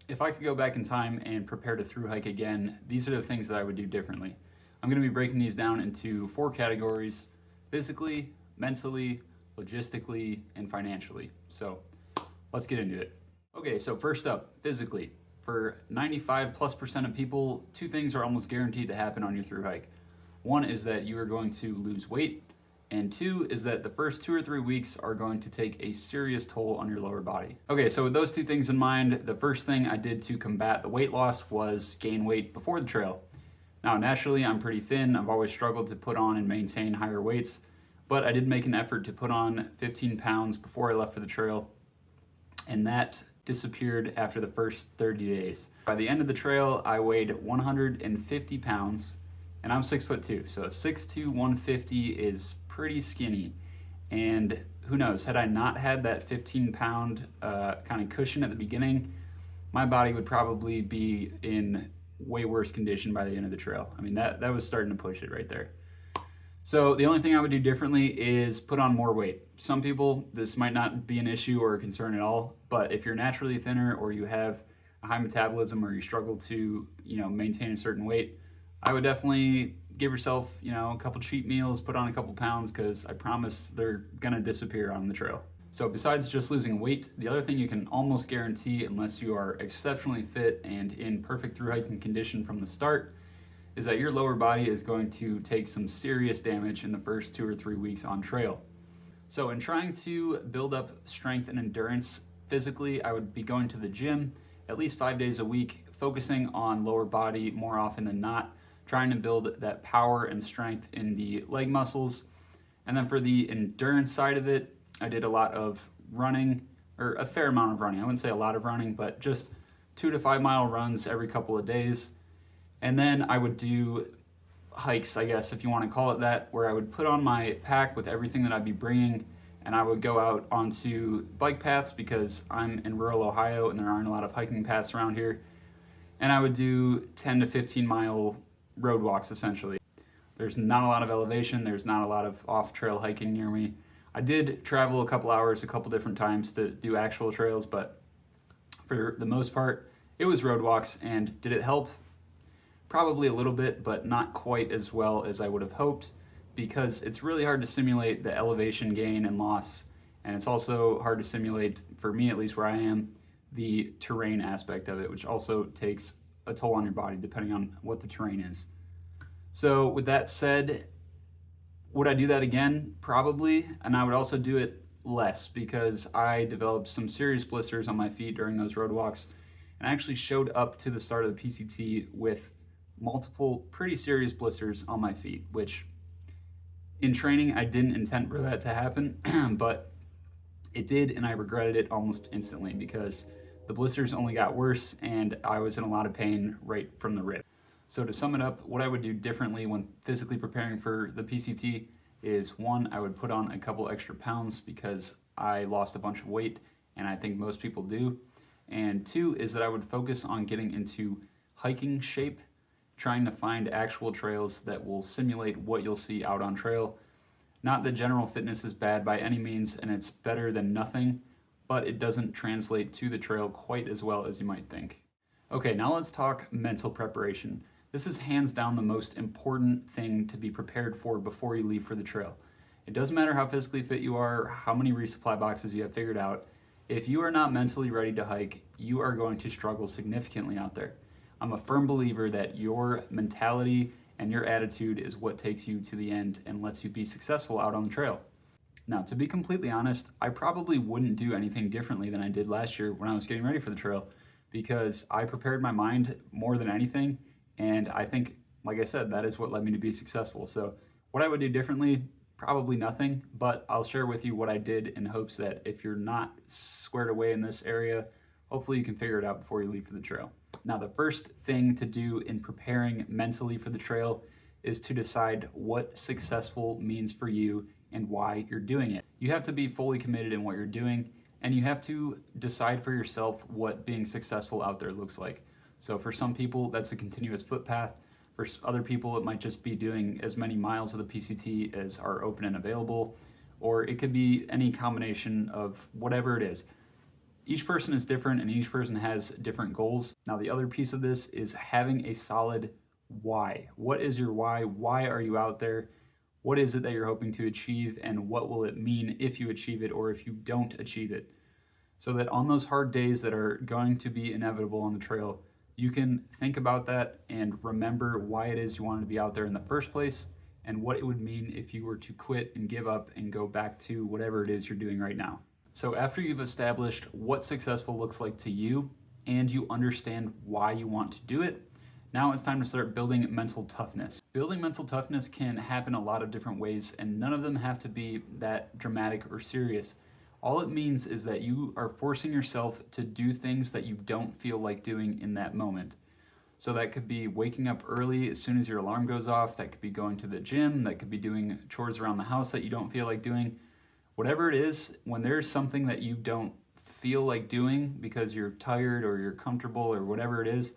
if I could go back in time and prepare to through hike again, these are the things that I would do differently. I'm going to be breaking these down into 4 categories: physically, mentally, logistically, and financially. So let's get into it. Okay, so first up, physically. For 95+% of people, 2 things are almost guaranteed to happen on your through hike. One is that you are going to lose weight, and 2 is that the first 2 or 3 weeks are going to take a serious toll on your lower body. Okay, so with those 2 things in mind, the first thing I did to combat the weight loss was gain weight before the trail. Now, naturally, I'm pretty thin. I've always struggled to put on and maintain higher weights, but I did make an effort to put on 15 pounds before I left for the trail, and that disappeared after the first 30 days. By the end of the trail, I weighed 150 pounds, and I'm 6'2", so 6'2", 150 is pretty skinny. And who knows, had I not had that 15-pound kind of cushion at the beginning, my body would probably be in way worse condition by the end of the trail. I mean, that was starting to push it right there. So the only thing I would do differently is put on more weight. Some people, this might not be an issue or a concern at all, but if you're naturally thinner or you have a high metabolism or you struggle to, maintain a certain weight, I would definitely give yourself, a couple cheat meals, put on a couple pounds, because I promise they're gonna disappear on the trail. So besides just losing weight, the other thing you can almost guarantee, unless you are exceptionally fit and in perfect through hiking condition from the start, is that your lower body is going to take some serious damage in the first 2 or 3 weeks on trail. So in trying to build up strength and endurance physically, I would be going to the gym at least 5 days a week, focusing on lower body more often than not, trying to build that power and strength in the leg muscles. And then for the endurance side of it, I did a lot of running, or a fair amount of running. I wouldn't say a lot of running, but just 2 to 5 mile runs every couple of days. And then I would do hikes, I guess, if you want to call it that, where I would put on my pack with everything that I'd be bringing, and I would go out onto bike paths because I'm in rural Ohio and there aren't a lot of hiking paths around here. And I would do 10 to 15 mile road walks, essentially. There's not a lot of elevation, there's not a lot of off-trail hiking near me. I did travel a couple hours a couple different times to do actual trails, but for the most part, it was road walks. And did it help? Probably a little bit, but not quite as well as I would have hoped, because it's really hard to simulate the elevation gain and loss, and it's also hard to simulate, for me at least where I am, the terrain aspect of it, which also takes a toll on your body depending on what the terrain is. So with that said, would I do that again? Probably, and I would also do it less, because I developed some serious blisters on my feet during those road walks, and I actually showed up to the start of the PCT with multiple pretty serious blisters on my feet, which in training I didn't intend for that to happen, but it did, and I regretted it almost instantly because the blisters only got worse and I was in a lot of pain right from the rip. So to sum it up, what I would do differently when physically preparing for the PCT is, 1, I would put on a couple extra pounds because I lost a bunch of weight, and I think most people do. And 2 is that I would focus on getting into hiking shape, trying to find actual trails that will simulate what you'll see out on trail. Not that general fitness is bad by any means, and it's better than nothing, but it doesn't translate to the trail quite as well as you might think. Okay, now let's talk mental preparation. This is hands down the most important thing to be prepared for before you leave for the trail. It doesn't matter how physically fit you are, how many resupply boxes you have figured out. If you are not mentally ready to hike, you are going to struggle significantly out there. I'm a firm believer that your mentality and your attitude is what takes you to the end and lets you be successful out on the trail. Now, to be completely honest, I probably wouldn't do anything differently than I did last year when I was getting ready for the trail, because I prepared my mind more than anything, and I think, like I said, that is what led me to be successful. So what I would do differently, probably nothing, but I'll share with you what I did in hopes that if you're not squared away in this area, hopefully you can figure it out before you leave for the trail. Now, the first thing to do in preparing mentally for the trail is to decide what successful means for you and why you're doing it. You have to be fully committed in what you're doing, and you have to decide for yourself what being successful out there looks like. So for some people, that's a continuous footpath. For other people, it might just be doing as many miles of the PCT as are open and available, or it could be any combination of whatever it is. Each person is different and each person has different goals. Now, the other piece of this is having a solid why. What is your why? Why are you out there? What is it that you're hoping to achieve, and what will it mean if you achieve it or if you don't achieve it? So that on those hard days that are going to be inevitable on the trail, you can think about that and remember why it is you wanted to be out there in the first place and what it would mean if you were to quit and give up and go back to whatever it is you're doing right now. So after you've established what successful looks like to you and you understand why you want to do it, now it's time to start building mental toughness. Building mental toughness can happen a lot of different ways, and none of them have to be that dramatic or serious. All it means is that you are forcing yourself to do things that you don't feel like doing in that moment. So that could be waking up early as soon as your alarm goes off, that could be going to the gym, that could be doing chores around the house that you don't feel like doing. Whatever it is, when there's something that you don't feel like doing because you're tired or you're comfortable or whatever it is,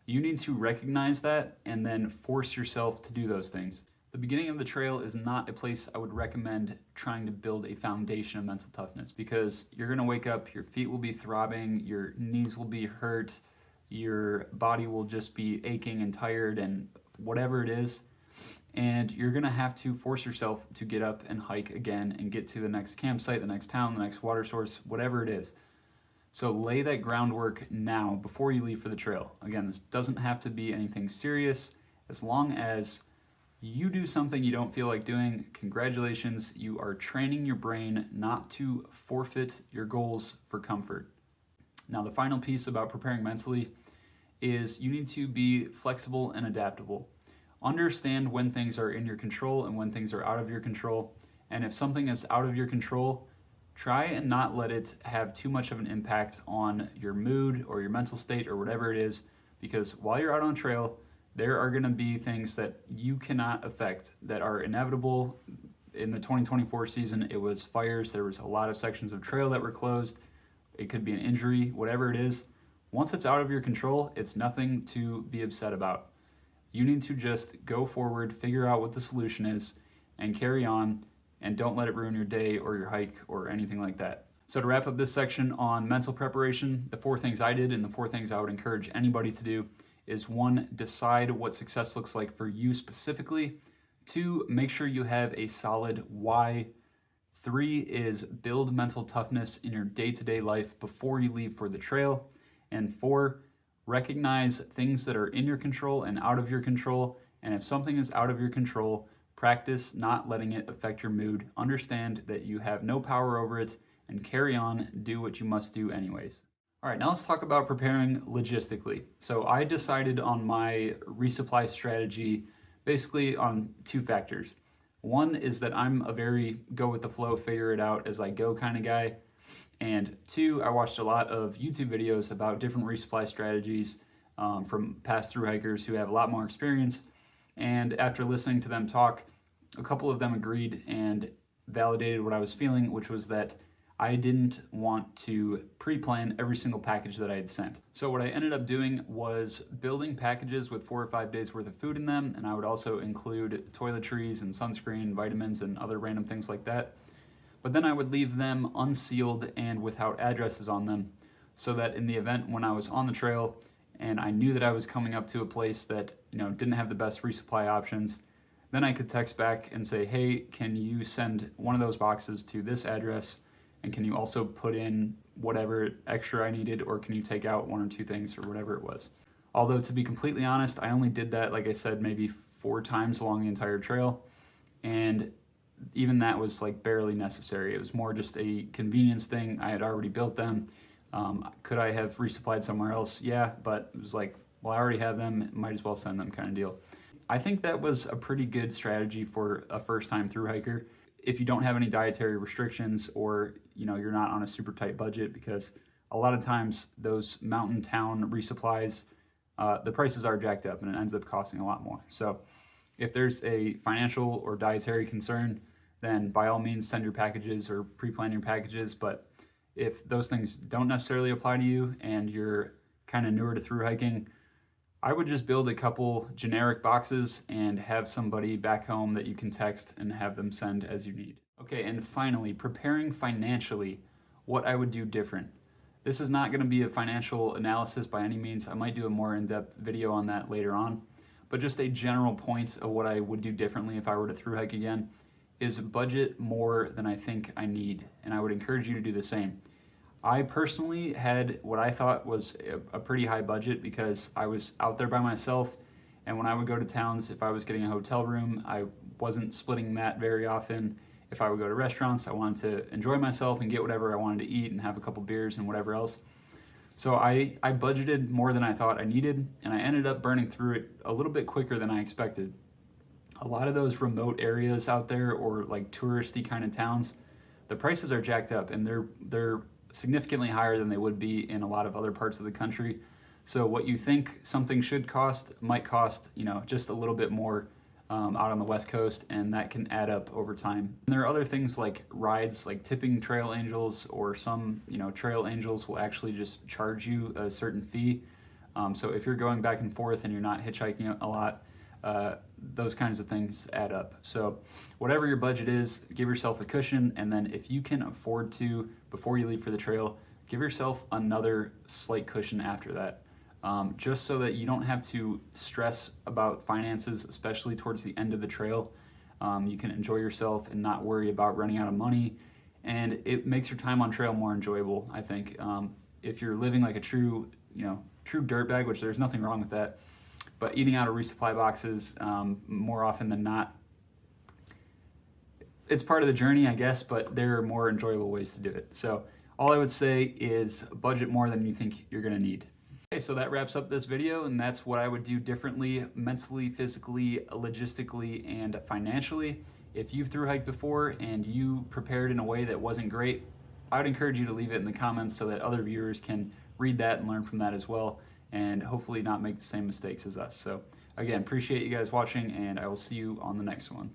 you need to recognize that and then force yourself to do those things. The beginning of the trail is not a place I would recommend trying to build a foundation of mental toughness, because you're gonna wake up, your feet will be throbbing, your knees will be hurt, your body will just be aching and tired and whatever it is. And you're gonna have to force yourself to get up and hike again and get to the next campsite, the next town, the next water source, whatever it is. So lay that groundwork now before you leave for the trail. Again, this doesn't have to be anything serious. As long as you do something you don't feel like doing, congratulations, you are training your brain not to forfeit your goals for comfort. Now, the final piece about preparing mentally is you need to be flexible and adaptable. Understand when things are in your control and when things are out of your control. And if something is out of your control, try and not let it have too much of an impact on your mood or your mental state or whatever it is, because while you're out on trail, there are going to be things that you cannot affect that are inevitable. In the 2024 season, it was fires. There was a lot of sections of trail that were closed. It could be an injury, whatever it is. Once it's out of your control, it's nothing to be upset about. You need to just go forward, figure out what the solution is, and carry on, and don't let it ruin your day or your hike or anything like that. So to wrap up this section on mental preparation, the 4 things I did and the 4 things I would encourage anybody to do is 1, decide what success looks like for you specifically. 2, make sure you have a solid why. 3 is build mental toughness in your day-to-day life before you leave for the trail. And 4, recognize things that are in your control and out of your control. And if something is out of your control, practice not letting it affect your mood. Understand that you have no power over it and carry on, do what you must do anyways. All right, now let's talk about preparing logistically. So I decided on my resupply strategy basically on 2 factors. 1 is that I'm a very go with the flow, figure it out as I go kind of guy. And 2, I watched a lot of YouTube videos about different resupply strategies from past thru-hikers who have a lot more experience. And after listening to them talk, a couple of them agreed and validated what I was feeling, which was that I didn't want to pre-plan every single package that I had sent. So what I ended up doing was building packages with 4 or 5 days worth of food in them, and I would also include toiletries and sunscreen, vitamins, and other random things like that. But then I would leave them unsealed and without addresses on them, so that in the event when I was on the trail and I knew that I was coming up to a place that didn't have the best resupply options, then I could text back and say, hey, can you send one of those boxes to this address? And can you also put in whatever extra I needed, or can you take out 1 or 2 things or whatever it was? Although, to be completely honest, I only did that, like I said, maybe 4 times along the entire trail. And even that was like barely necessary. It was more just a convenience thing. I had already built them. Could I have resupplied somewhere else? Yeah, but it was like, well, I already have them, might as well send them kind of deal. I think that was a pretty good strategy for a first-time thru-hiker. If you don't have any dietary restrictions, or you're not on a super tight budget, because a lot of times those mountain town resupplies, the prices are jacked up and it ends up costing a lot more. So if there's a financial or dietary concern, then by all means send your packages or pre-plan your packages. But if those things don't necessarily apply to you and you're kind of newer to thru-hiking, I would just build a couple generic boxes and have somebody back home that you can text and have them send as you need. Okay, and finally, preparing financially, what I would do different. This is not going to be a financial analysis by any means. I might do a more in-depth video on that later on, but just a general point of what I would do differently if I were to thru hike again is budget more than I think I need, and I would encourage you to do the same. I personally had what I thought was a pretty high budget because I was out there by myself, and when I would go to towns, if I was getting a hotel room, I wasn't splitting that very often. If I would go to restaurants, I wanted to enjoy myself and get whatever I wanted to eat and have a couple beers and whatever else. So I budgeted more than I thought I needed, and I ended up burning through it a little bit quicker than I expected. A lot of those remote areas out there, or like touristy kind of towns, the prices are jacked up, and they're significantly higher than they would be in a lot of other parts of the country. So what you think something should cost might cost, just a little bit more out on the West Coast, and that can add up over time. And there are other things like rides, like tipping trail angels, or some, trail angels will actually just charge you a certain fee. So if you're going back and forth and you're not hitchhiking a lot, those kinds of things add up. So whatever your budget is, give yourself a cushion, and then if you can afford to, before you leave for the trail, give yourself another slight cushion after that. Just so that you don't have to stress about finances, especially towards the end of the trail. You can enjoy yourself and not worry about running out of money, and it makes your time on trail more enjoyable, I think. If you're living like a true dirtbag, which there's nothing wrong with that, but eating out of resupply boxes more often than not, it's part of the journey, I guess, but there are more enjoyable ways to do it. So all I would say is budget more than you think you're gonna need. Okay, so that wraps up this video, and that's what I would do differently mentally, physically, logistically, and financially. If you've thru-hiked before and you prepared in a way that wasn't great, I would encourage you to leave it in the comments so that other viewers can read that and learn from that as well, and hopefully not make the same mistakes as us. So again, appreciate you guys watching, and I will see you on the next one.